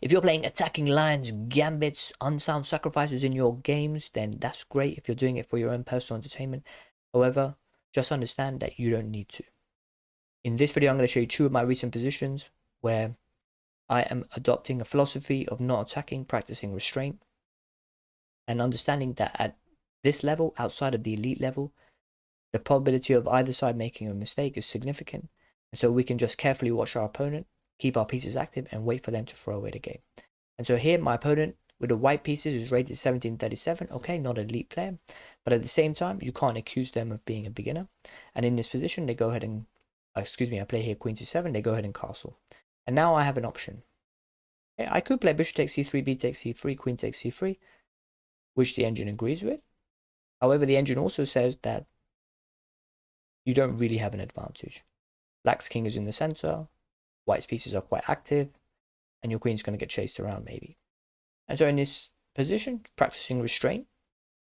If you're playing attacking lines, gambits, unsound sacrifices in your games, then that's great if you're doing it for your own personal entertainment. However, just understand that you don't need to. In this video, I'm going to show you two of my recent positions where I am adopting a philosophy of not attacking, practicing restraint, and understanding that at this level, outside of the elite level, the probability of either side making a mistake is significant. And so we can just carefully watch our opponent, keep our pieces active, and wait for them to throw away the game. And so here, my opponent with the white pieces is rated 1737. Okay, not an elite player, but at the same time, you can't accuse them of being a beginner. And in this position, they go ahead and, I play here queen c7, they go ahead and castle. And now I have an option. Okay, I could play bishop takes c3, b takes c3, queen takes c3, which the engine agrees with. However, the engine also says that you don't really have an advantage. Black's king is in the center, white's pieces are quite active, and your queen's going to get chased around maybe. And so in this position, practicing restraint,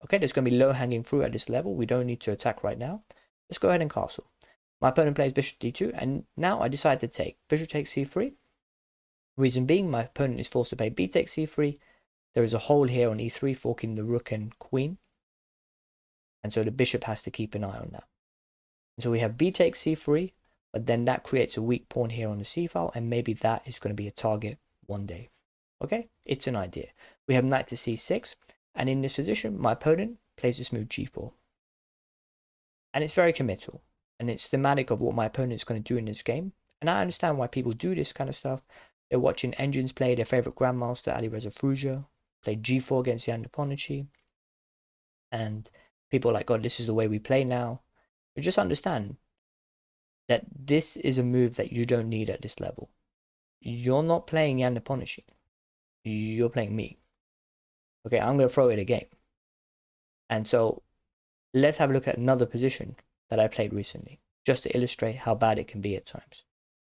okay, there's going to be low hanging fruit at this level. We don't need to attack right now. Let's go ahead and castle. My opponent plays bishop d2, and now I decide to take bishop takes c3. Reason being, my opponent is forced to play b takes c3. There is a hole here on e3, forking the rook and queen. And so the bishop has to keep an eye on that. And so we have b takes c3, but then that creates a weak pawn here on the c file, and maybe that is going to be a target one day. Okay, it's an idea. We have knight to c6, and in this position, my opponent plays this move g4. And it's very committal, and it's thematic of what my opponent is going to do in this game. And I understand why people do this kind of stuff. They're watching engines play, their favorite grandmaster, Ali Reza Fruja, played g4 against Jan Nepomniachtchi. And people are like, God, this is the way we play now. You just understand that this is a move that you don't need at this level. You're not playing Jan Nepomniachtchi. You're playing me. Okay, I'm going to throw it a game. And so let's have a look at another position that I played recently, just to illustrate how bad it can be at times.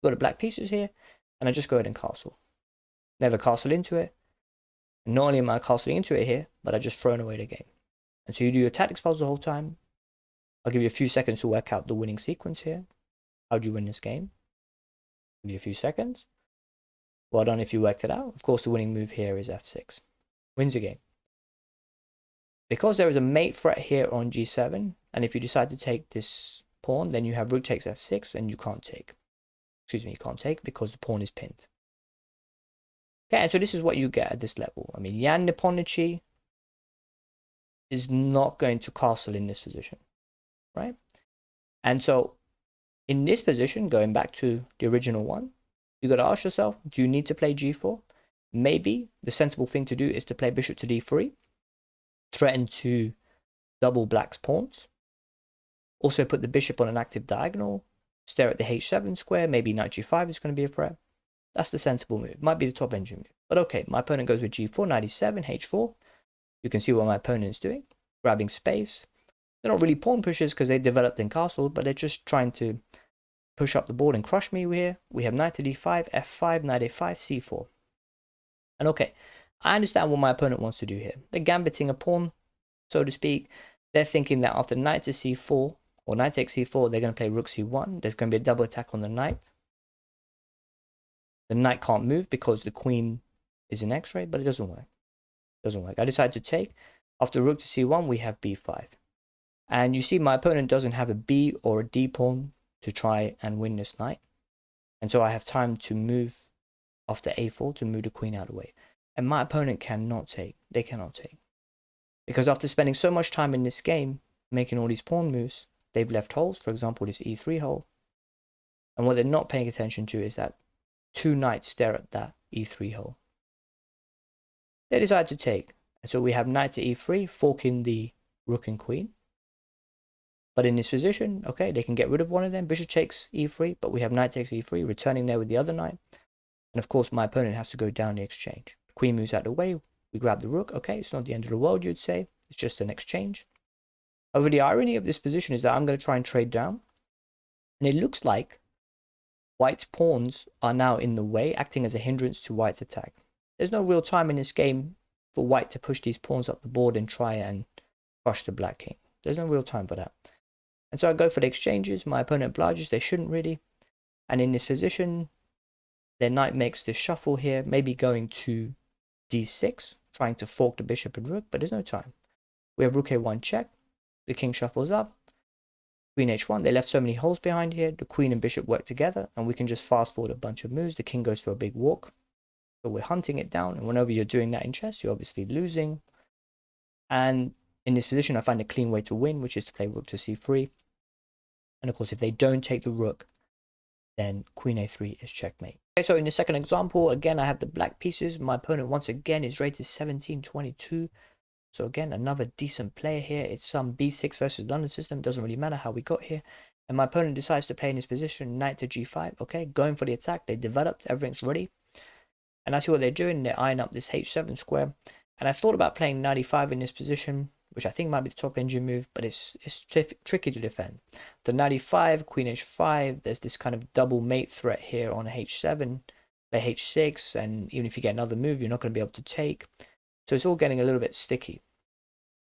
Got the black pieces here, and I just go ahead and castle. Never castle into it. And not only am I castling into it here, but I just thrown away the game. And so you do your tactics pulse the whole time. I'll give you a few seconds to work out the winning sequence here. How do you win this game? Give you a few seconds. Well done if you worked it out. Of course, the winning move here is f6. Wins the game. Because there is a mate threat here on g7, and if you decide to take this pawn, then you have rook takes f6, and you can't take. You can't take because the pawn is pinned. Okay, and so this is what you get at this level. I mean, Jan Nepomniachtchi is not going to castle in this position, right? And so in this position, going back to the original one, you got to ask yourself, do you need to play g4? Maybe the sensible thing to do is to play bishop to d3, threaten to double black's pawns, also put the bishop on an active diagonal, stare at the h7 square, maybe knight g5 is going to be a threat. That's the sensible move. Might be the top engine move. But okay, my opponent goes with g4, knight e7, h4. You can see what my opponent is doing, grabbing space. They're not really pawn pushers because they developed in castle, but they're just trying to push up the board and crush me here. We have knight to d5, f5, knight a5, c4. And okay, I understand what my opponent wants to do here. They're gambiting a pawn, so to speak. They're thinking that after knight to c4, or knight takes c4, they're going to play rook c1. There's going to be a double attack on the knight. The knight can't move because the queen is in x-ray, but it doesn't work. It doesn't work. I decide to take. After rook to c1, we have b5. And you see my opponent doesn't have a b or a d pawn to try and win this knight. And so I have time to move after a4 to move the queen out of the way. And my opponent cannot take. They cannot take. Because after spending so much time in this game, making all these pawn moves, they've left holes, for example, this e3 hole. And what they're not paying attention to is that two knights stare at that e3 hole. They decide to take. And so we have knight to e3, forking the rook and queen. But in this position, okay, they can get rid of one of them. Bishop takes e3, but we have knight takes e3, returning there with the other knight. And of course, my opponent has to go down the exchange. Queen moves out of the way. We grab the rook. Okay, it's not the end of the world, you'd say. It's just an exchange. However, the irony of this position is that I'm going to try and trade down. And it looks like white's pawns are now in the way, acting as a hindrance to white's attack. There's no real time in this game for white to push these pawns up the board and try and crush the black king. There's no real time for that. And so I go for the exchanges. My opponent obliges. They shouldn't really. And in this position, Their knight makes this shuffle here, maybe going to d6, trying to fork the bishop and rook, but there's no time. We have rook a1 check, the king shuffles up, queen h1, they left so many holes behind here, the queen and bishop work together, and we can just fast forward a bunch of moves. The king goes for a big walk, so we're hunting it down, and whenever you're doing that in chess, you're obviously losing. And in this position, I find a clean way to win, which is to play rook to c3. And of course, if they don't take the rook, then queen a3 is checkmate. Okay, so in the second example, again, I have the black pieces. My opponent, once again, is rated 1722. So again, another decent player here. It's some b6 versus London system. Doesn't really matter how we got here. And my opponent decides to play in his position, knight to g5. Okay, going for the attack. They developed, everything's ready. And I see what they're doing. They're eyeing up this h7 square. And I thought about playing 95 in this position, which I think might be the top engine move, but it's tricky to defend. The 95, queen h5, there's this kind of double mate threat here on h7, play h6, and even if you get another move, you're not going to be able to take. So it's all getting a little bit sticky.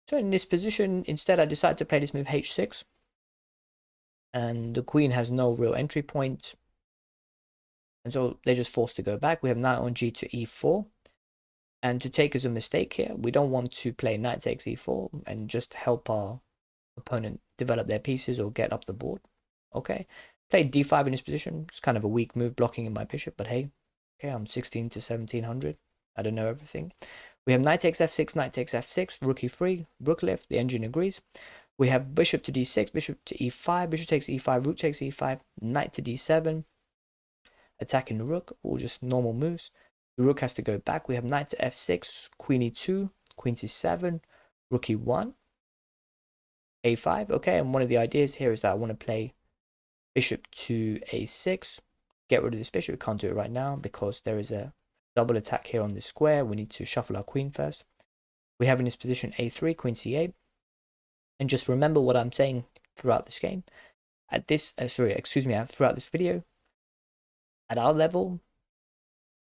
So in this position, instead I decided to play this move h6, and the queen has no real entry point. And so they're just forced to go back. We have knight on g to e4. And to take as a mistake here, we don't want to play knight takes e4 and just help our opponent develop their pieces or get up the board. Okay, play d5 in this position. It's kind of a weak move blocking in my bishop, but hey, okay, I'm 16 to 1700. I don't know everything. We have knight takes f6, knight takes f6, rook e3, rook left, the engine agrees. We have bishop to d6, bishop to e5, bishop takes e5, rook takes e5, knight to d7, attacking the rook, all just normal moves. The rook has to go back. We have knight to f6, queen e2, queen c7, rook e1, a5. Okay, and one of the ideas here is that I want to play bishop to a6, get rid of this bishop. We can't do it right now because there is a double attack here on this square. We need to shuffle our queen first. We have in this position a3, queen c8. And just remember what I'm saying throughout this game. At this, throughout this video, at our level,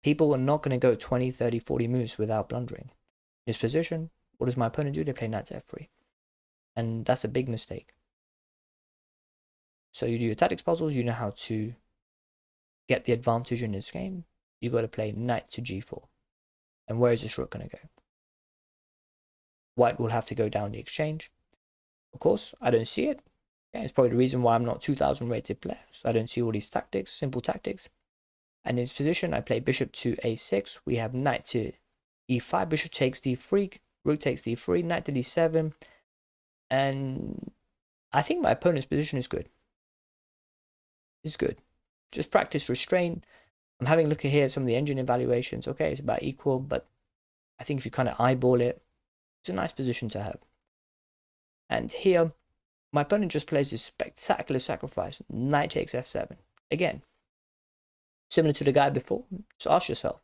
people are not going to go 20, 30, 40 moves without blundering. In this position, what does my opponent do? They play knight to f3. And that's a big mistake. So you do your tactics puzzles, you know how to get the advantage in this game. You got to play knight to g4. And where is this rook going to go? White will have to go down the exchange. Of course, I don't see it. Yeah, it's probably the reason why I'm not 2000 rated player. So I don't see all these tactics, simple tactics. And in this position, I play bishop to a6. We have knight to e5. Bishop takes d3. Rook takes d3. Knight to d7. And I think my opponent's position is good. It's good. Just practice restraint. I'm having a look at here some of the engine evaluations. Okay, it's about equal. But I think if you kind of eyeball it, it's a nice position to have. And here, my opponent just plays this spectacular sacrifice. Knight takes f7. Again, similar to the guy before, just ask yourself,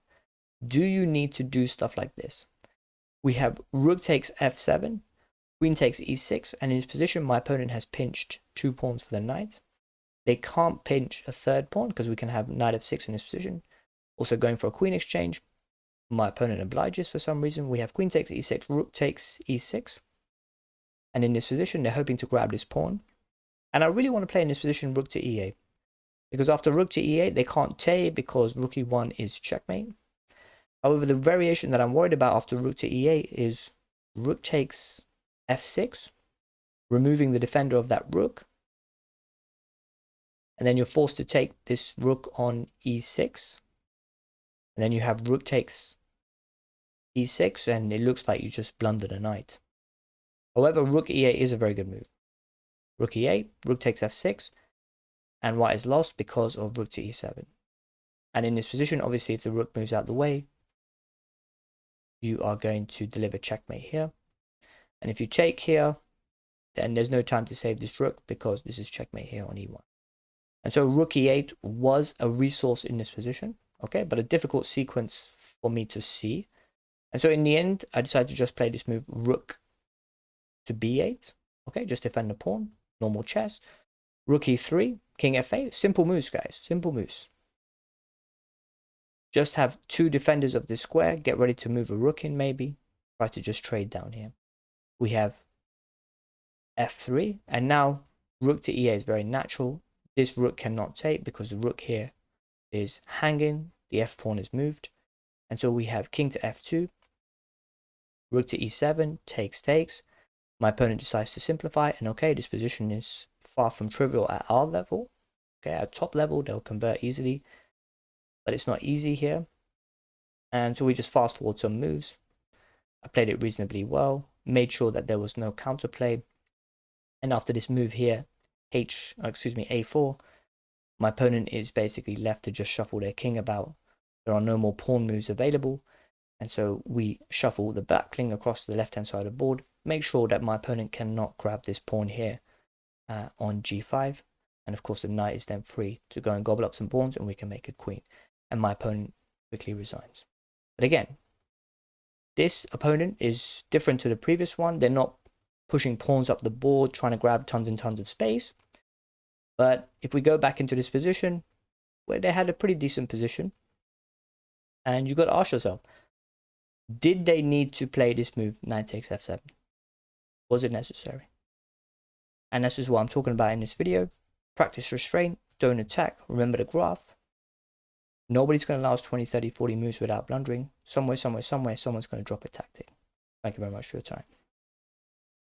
do you need to do stuff like this? We have rook takes f7, queen takes e6, and in this position, my opponent has pinched 2 pawns for the knight. They can't pinch a third pawn because we can have knight f6 in this position. Also going for a queen exchange. My opponent obliges for some reason. We have queen takes e6, rook takes e6. And in this position, they're hoping to grab this pawn. And I really want to play in this position rook to e8. Because after rook to e8, they can't take because rook e1 is checkmate. However, the variation that I'm worried about after rook to e8 is rook takes f6, removing the defender of that rook. And then you're forced to take this rook on e6. And then you have rook takes e6, and it looks like you just blundered a knight. However, rook e8 is a very good move. Rook e8, rook takes f6. And white is lost because of rook to e7. And in this position, obviously, if the rook moves out the way, you are going to deliver checkmate here. And if you take here, then there's no time to save this rook because this is checkmate here on e1. And so rook e8 was a resource in this position, okay, but a difficult sequence for me to see. And so in the end, I decided to just play this move rook to b8, okay, just defend the pawn, normal chess. Rook e3, king f8, simple moves, guys, simple moves. Just have 2 defenders of this square, get ready to move a rook in maybe, try to just trade down here. We have f3, and now rook to e8 is very natural. This rook cannot take because the rook here is hanging, the f pawn is moved. And so we have king to f2, rook to e7, takes. My opponent decides to simplify, and okay, this position is far from trivial at our level. Okay, at top level, they'll convert easily, but it's not easy here. And so we just fast forward some moves. I played it reasonably well, made sure that there was no counterplay. And after this move here, a4, my opponent is basically left to just shuffle their king about. There are no more pawn moves available. And so we shuffle the back king across to the left-hand side of the board, make sure that my opponent cannot grab this pawn here on g5. And of course, the knight is then free to go and gobble up some pawns, and we can make a queen. And my opponent quickly resigns. But again, this opponent is different to the previous one. They're not pushing pawns up the board, trying to grab tons and tons of space. But if we go back into this position, where they had a pretty decent position, and you've got to ask yourself, did they need to play this move, knight takes f7? Was it necessary? And this is what I'm talking about in this video. Practice restraint, don't attack, remember the graph. Nobody's going to last 20, 30, 40 moves without blundering. Somewhere, someone's going to drop a tactic. Thank you very much for your time.